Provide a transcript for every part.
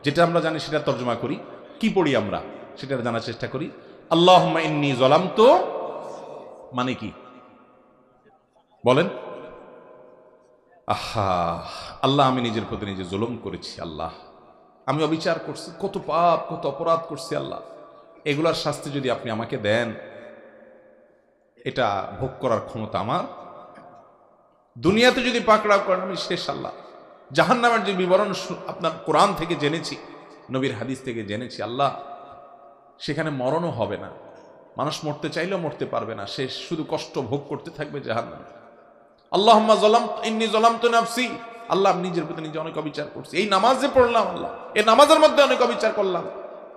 যেটা আমরা জানি সেটা তর্জমা করি, কি পড়ি আমরা সেটা জানার চেষ্টা করি। আল্লাহুম্মা ইন্নী যালামতু মানে কি বলেন? আহা, আল্লাহ আমি নিজের প্রতি নিজে জুলুম করেছি, আল্লাহ আমি অবিচার করছি, কত পাপ কত অপরাধ করছি আল্লাহ, এগুলার শাস্তি যদি আপনি আমাকে দেন, এটা ভোগ করার ক্ষমতা আমার। দুনিয়াতে যদি পাকড়াও করেন আমি শেষ আল্লাহ। জাহান্নামের যে বিবরণ আপনার কোরআন থেকে জেনেছি, নবীর হাদিস থেকে জেনেছি আল্লাহ, সেখানে মরণও হবে না, মানুষ মরতে চাইলেও মরতে পারবে না, সে শুধু কষ্ট ভোগ করতে থাকবে জাহান্নামে। আল্লাহুম্মা ইন্নী যালামতু নাফসি, আল্লাহ আমি নিজের প্রতি নিজে অনেক অবিচার করছি। এই নামাজ যে পড়লাম আল্লাহ, এই নামাজের মধ্যে অনেক অবিচার করলাম,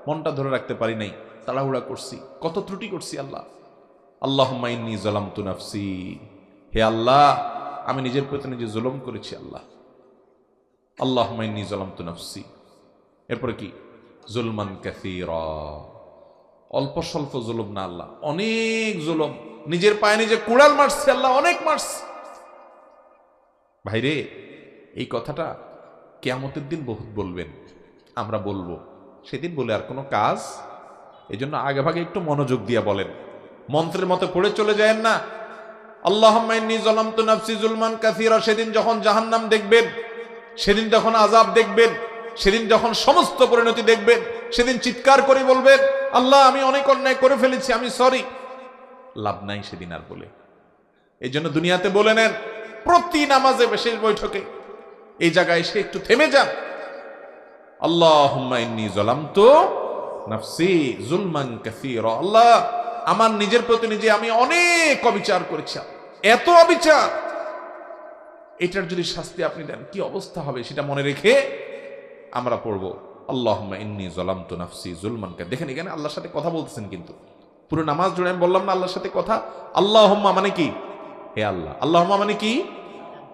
মনটা ধরে রাখতে পারি নাই, তাড়াহুড়া করছি, কত ত্রুটি করছি আল্লাহ। আল্লাহুম্মা ইন্নী যালামতু নাফসি, হে আল্লাহ আমি নিজের প্রতি নিজে জুলুম করেছি আল্লাহ। আল্লাহুম্মা ইন্নী যালামতু নাফসি, এরপরে কি? জুলমান কাসীরা, অল্প স্বল্প জুলুম না আল্লাহ, অনেক জুলুম, নিজের পায়ে নিজে কুড়াল মারছে আল্লাহ, অনেক মারছে। ভাইরে, এই কথাটা কিয়ামতের দিন বহুত বলবেন, আমরা বলবো, সেদিন বলে আর কোনো কাজ। এই জন্য আগে ভাগে একটু মনোযোগ দিয়ে বলেন, মন্ত্রের মতো পড়ে চলে যায় না। আল্লাহুম্মা ইন্নী যালামতু নাফসি যুলমান কাসীরা, সেদিন যখন জাহান্নাম দেখবেন, সেদিন যখন আযাব দেখবেন, সেদিন যখন সমস্ত পরিণতি দেখবেন, সেদিন চিৎকার করে বলবেন আল্লাহ আমি অনেক অন্যায় করে ফেলেছি, আমি সরি। লাভ নাই সেদিন আর বলে। এই জন্য দুনিয়াতে বলে নেন, প্রতি নামাজে শেষ বৈঠকে এই জায়গায় এসে একটু থেমে যান। আল্লাহুম্মা ইন্নী যালামতু নাফসি যুলমান কাসীরা, আল্লাহ আমার নিজের প্রতি নিজে আমি অনেক অবিচার করেছি, এত অবিচার, এটার যদি শাস্তি আপনি দেন কি অবস্থা হবে সেটা মনে রেখে আমরা পড়ব আল্লাহুম্মা ইন্নী যালামতু নাফসি যুলমান কাসীরা। দেখেন এখানে আল্লাহর সাথে কথা বলতেছেন, কিন্তু পুরো নামাজ জুড়ে আমি বললাম না আল্লাহর সাথে কথা। আল্লাহুম্মা মানে কি? হে আল্লাহ। আল্লাহুম্মা মানে কি?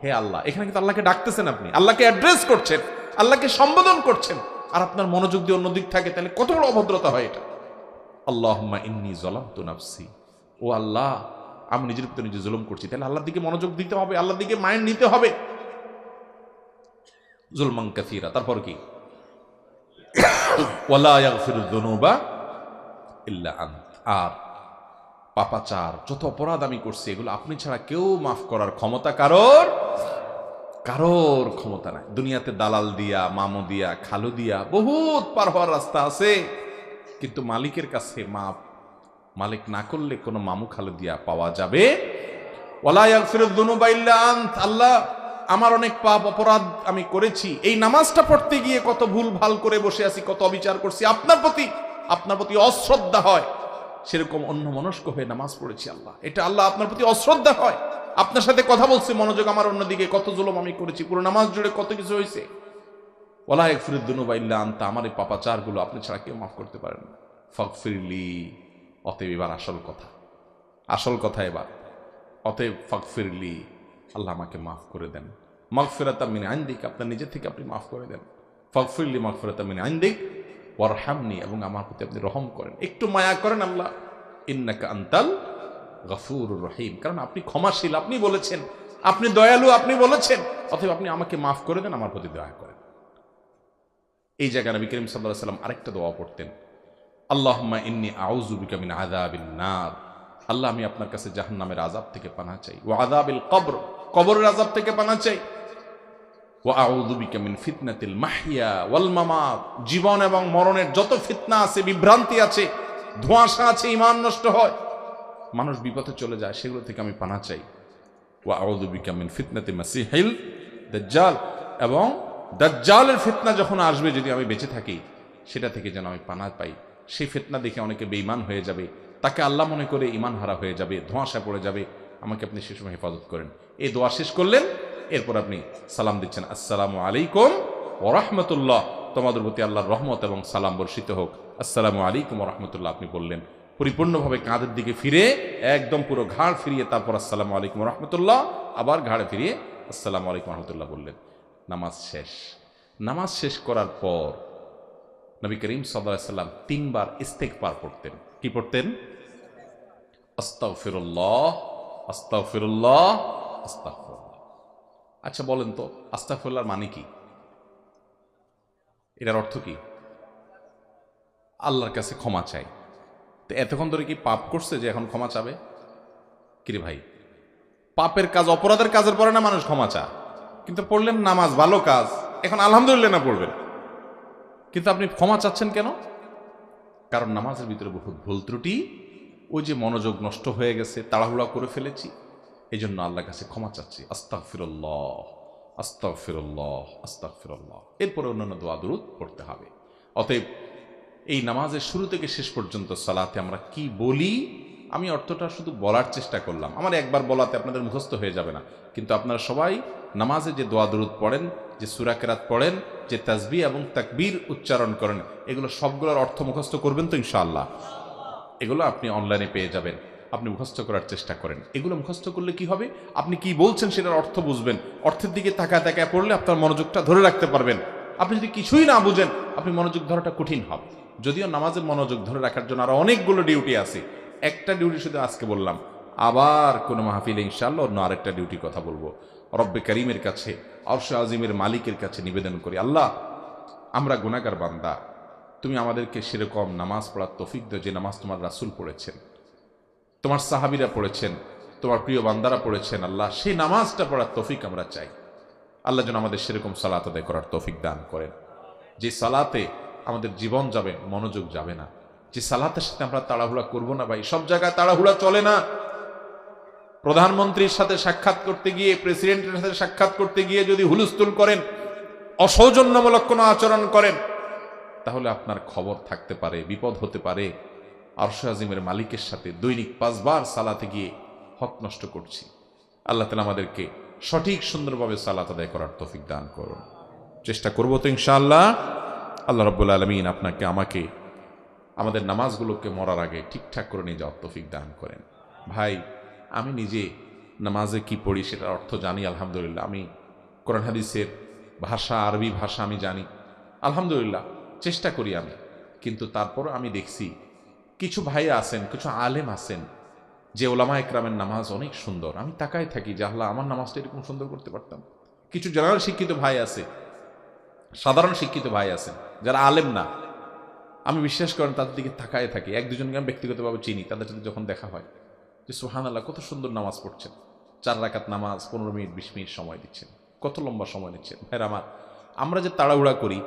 হে আল্লাহ। এখানে কিন্তু আল্লাহকে ডাকতেছেন, আপনি আল্লাহকে অ্যাড্রেস করছেন, আল্লাহকে সম্বোধন করছেন, আর আপনার মনোযোগ দিয়ে অন্য দিক থাকে, তাহলে কত বড় অভদ্রতা হয় এটা। আল্লাহুম্মা ইন্নী যালামতু নাফসি, ও আল্লাহ আমি নিজের প্রতি নিজে জুলুম করছি, তাহলে আল্লাহর দিকে মনোযোগ দিতে হবে, আল্লাহর দিকে মাইন্ড নিতে হবে। যুলমান কাসীরা, তারপর কি? ওয়ালা ইয়াগফিরুয যুনুবা ইল্লা আনত, আর পাপাচার যত অপরাধ আমি করছি এগুলো আপনি ছাড়া কেউ মাফ করার ক্ষমতা কারোর ক্ষমতা নাই। দুনিয়াতে দালাল দিয়া, মামু দিয়া, খালু দিয়া বহুত পার হওয়ার রাস্তা আছে, কিন্তু মালিকের কাছে মাপ মালিক না করলে কোনো মামু খালু দিয়া পাওয়া যাবে। ওয়ালা ইয়াগফিরুয যুনুবা ইল্লা আনত, আল্লাহ আমার অনেক পাপ অপরাধ আমি করেছি, এই নামাজটা পড়তে গিয়ে কত ভুল ভাল করে বসে আছি, কত অবিচার করছি, আপনার প্রতি অশ্রদ্ধা হয়, সেরকম অন্য মনস্ক হয়ে নামাজ পড়েছি আল্লাহ, এটা আল্লাহ আপনার প্রতি অশ্রদ্ধা হয়। আপনার সাথে কথা বলছি, মনোযোগ আমার অন্যদিকে, কত জুলুম আমি করেছি, পুরো নামাজ জুড়ে কত কিছু হয়েছে। ওয়ালা ইয়াগফিরুয যুনুবা ইল্লা আনতা, আমার এই পাপাচার গুলো আপনি ছাড়া কেউ মাফ করতে পারেন না। ফাগফিরলি, অতএব এবার আসল কথা এবার, অতএব ফাগফিরলি, আল্লাহ আমাকে মাফ করে দেন। মাগফিরাতাম মিন ইনদিক, আপনার নিজে থেকে আপনি মাফ করে দেন। ফাগফিরলি মাগফিরাতাম মিন ইনদিক ওয়ারহামনি, এবং আমার প্রতি আপনি রহম করেন, একটু মায়া করেন আল্লাহ। ইন্নাকা আনতাল গফুরুর রহিম, কারণ আপনি ক্ষমাশীল, আপনি বলেছেন, আপনি দয়ালু, আপনি বলেছেন, অতএব আপনি আমাকে মাফ করে দেন, আমার প্রতি দয়া করেন। এই জায়গায় নবী করিম সাল্লাল্লাহু আলাইহি ওয়াসাল্লাম আরেকটা দোয়া পড়তেন, আল্লাহুম্মা ইন্নী আউযু বিকা মিন আযাবিন নার, আল্লাহ আমি আপনার কাছে জাহান্নামের আযাব থেকে পানাহ চাই, ওয়া আযাবিল কবর, কবরের আযাব থেকে পানাহ চাই, ওয়া আউযু বিকা মিন ফিতনাতিল মাহইয়া ওয়াল মামাত, জীবন এবং মরণের যত ফিতনা আছে, বিভ্রান্তি আছে, ধোঁয়াশা আছে, ঈমান নষ্ট হয়, মানুষ বিপথে চলে যায়, সেগুলো থেকে আমি পানাহ চাই। ওয়া আউযু বিকা মিন ফিতনাতি মাসিহিল দাজ্জাল, এবং দাজ্জালের ফিতনা যখন আসবে, যদি আমি বেঁচে থাকি, সেটা থেকে যেন আমি পানাহ পাই। সেই ফিতনা দেখে অনেকে বেঈমান হয়ে যাবে, তাকে আল্লাহ মনে করে ঈমান হারা হয়ে যাবে, ধোঁয়াশা পড়ে যাবে, আমাকে আপনি সে সময় হেফাজত করেন। এই দোয়া শেষ করলেন, এরপর আপনি সালাম দিচ্ছেন, আসসালামু আলাইকুম ওয়া রাহমাতুল্লাহ, তোমাদের প্রতি আল্লাহর রহমত এবং সালাম বর্ষিত হোক, আসসালামু আলাইকুম ওয়া রাহমাতুল্লাহ আপনি বললেন, পরিপূর্ণভাবে কাঁধের দিকে ফিরে, একদম পুরো ঘাড় ফিরিয়ে, তারপর আসসালামু আলাইকুম ওয়া রাহমাতুল্লাহ, আবার ঘাড়ে ফিরিয়ে আসসালামু আলাইকুম ওয়া রাহমাতুল্লাহ বললেন। নামাজ শেষ। নামাজ শেষ করার পর নবী করিম সাল্লাল্লাহু আলাইহি ওয়াসাল্লাম 3 বার ইস্তেগফার পড়তেন। কি পড়তেন? আস্তাগফিরুল্লাহ, আস্তাগফিরুল্লাহ, আস্তাগফিরুল্লাহ। আচ্ছা বলেন তো, আস্তাগফিরুল্লাহর মানে কি? এটার অর্থ কি? আল্লাহর কাছে ক্ষমা চাই। তো এতক্ষণ ধরে কি পাপ করছে যে এখন ক্ষমা চাবে? কিরে ভাই, পাপের কাজ, অপরাধের কাজের পরে না মানুষ ক্ষমা চায়, কিন্তু পড়লেন নামাজ ভালো কাজ, এখন আলহামদুলিল্লাহ না পড়বেন, কিন্তু আপনি ক্ষমা চাচ্ছেন কেন? কারণ নামাজের ভিতরে বহুত ভুল ত্রুটি, ওই যে মনোযোগ নষ্ট হয়ে গেছে, তাড়াহুড়া করে ফেলেছি, এই জন্য আল্লাহর কাছে ক্ষমা চাচ্ছি। আস্তাগফিরুল্লাহ, আস্তাগফিরুল্লাহ, আস্তাগফিরুল্লাহ। এরপরে অন্যান্য দোয়া দুরূদ পড়তে হবে। অতএব এই নামাজের শুরু থেকে শেষ পর্যন্ত সালাতে আমরা কি বলি, আমি অর্থটা শুধু বলার চেষ্টা করলাম। আমার একবার বলাতে আপনাদের মুখস্থ হয়ে যাবে না, কিন্তু আপনারা সবাই নামাজে যে দোয়া দুরূদ পড়েন, যে সূরা কেরাত পড়েন, যে তাসবিহ এবং তাকবীর উচ্চারণ করেন, এগুলো সবগুলোর অর্থ মুখস্থ করবেন তো ইনশাআল্লাহ? এগুলো আপনি অনলাইনে পেয়ে যাবেন, আপনি মুখস্থ করার চেষ্টা করেন। এগুলো মুখস্থ করলে কি হবে, আপনি কি বলছেন সেটার অর্থ বুঝবেন, অর্থের দিকে তাকায় তাকায় পড়লে আপনার মনোযোগটা ধরে রাখতে পারবেন। আপনি যদি কিছুই না বুঝেন, আপনি মনোযোগ ধরাটা কঠিন হবে। যদিও নামাজের মনোযোগ ধরে রাখার জন্য আরো অনেকগুলো ডিউটি আছে, একটা ডিউটি শুধু আজকে বললাম, আবার কোনো মাহফিলে ইনশাআল্লাহ অন্য আরেকটা ডিউটির কথা বলবো। রব্বে করিমের কাছে, আরশে আজিমের মালিকের কাছে নিবেদন করি, আল্লাহ আমরা গুনাহগার বান্দা, তুমি আমাদেরকে সেরকম নামাজ পড়ার তৌফিক দাও যে নামাজ তোমার রাসূল পড়েছেন, তোমার সাহাবীরা পড়েছেন, তোমার প্রিয় বান্দারা পড়েছেন। আল্লাহ সেই নামাজটা পড়ার তৌফিক আমরা চাই। আল্লাহ যেন আমাদের সেরকম সালাত আদায় করার তৌফিক দান করেন, যে সালাতে আমাদের জীবন যাবে, মনোযোগ যাবে না, যে সালাতের সাথে আমরা তাড়াহুড়া করব না। ভাই, সব জায়গায় তাড়াহুড়া চলে না। প্রধানমন্ত্রীর সাথে সাক্ষাৎ করতে গিয়ে, প্রেসিডেন্টের সাথে সাক্ষাৎ করতে গিয়ে যদি হুলস্থুল করেন, অসৌজন্যমূলক কোনো আচরণ করেন, তাহলে আপনার খবর থাকতে পারে, বিপদ হতে পারে। আরশে আজিমের মালিকের সাথে দৈনিক 5 বার সালাতে গিয়ে হক নষ্ট করছি। আল্লাহ তাআলা আমাদেরকে সঠিক সুন্দরভাবে সালাত আদায় করার তৌফিক দান করুন। চেষ্টা করব তো ইনশাআল্লাহ। আল্লাহ রাব্বুল আলামিন আপনাকে আমাকে আমাদের নামাজগুলোকে মরার আগে ঠিকঠাক করে নিয়ে যাওয়ার তৌফিক দান করেন। ভাই, আমি নিজে নামাজে কি পড়ি সেটার অর্থ জানি আলহামদুলিল্লাহ। আমি কোরআন হাদিসের ভাষা, আরবি ভাষা আমি জানি আলহামদুলিল্লাহ, চেষ্টা করি আমি। কিন্তু তারপরও আমি দেখছি কিছু ভাই আছেন, কিছু আলেম আছেন, যে ওলামা একরামের নামাজ অনেক সুন্দর। আমি তাকায় থাকি যে আল্লাহ, আমার নামাজটা এরকম সুন্দর করতে পারতাম। কিছু জেনারেল শিক্ষিত ভাই আছে, সাধারণ শিক্ষিত ভাই আছেন যারা আলেম না, আমি বিশ্বাস করেন তাদের দিকে তাকায় থাকি। এক দুজনকে আমি ব্যক্তিগতভাবে চিনি, তাদের সাথে যখন দেখা হয় যে সুবহানাল্লাহ, কত সুন্দর নামাজ পড়ছেন, 4 রাকাত নামাজ 15 মিনিট 20 মিনিট সময় দিচ্ছেন, কত লম্বা সময় নিচ্ছেন। ভাইরা আমার, আমরা যে তাড়াহুড়া করি,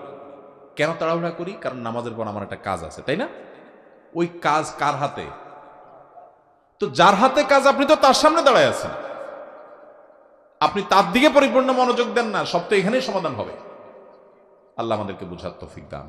কেন তাড়াহুড়া করি? কারণ নামাজের পর আমার একটা কাজ আছে, তাই না? ওই কাজ কার হাতে? তো যার হাতে কাজ, আপনি তো তার সামনে দাঁড়ায় আছেন, আপনি তার দিকে পরিপূর্ণ মনোযোগ দেন না, সব তো এখানেই সমাধান হবে। আল্লাহ আমাদেরকে বুঝার তৌফিক দান।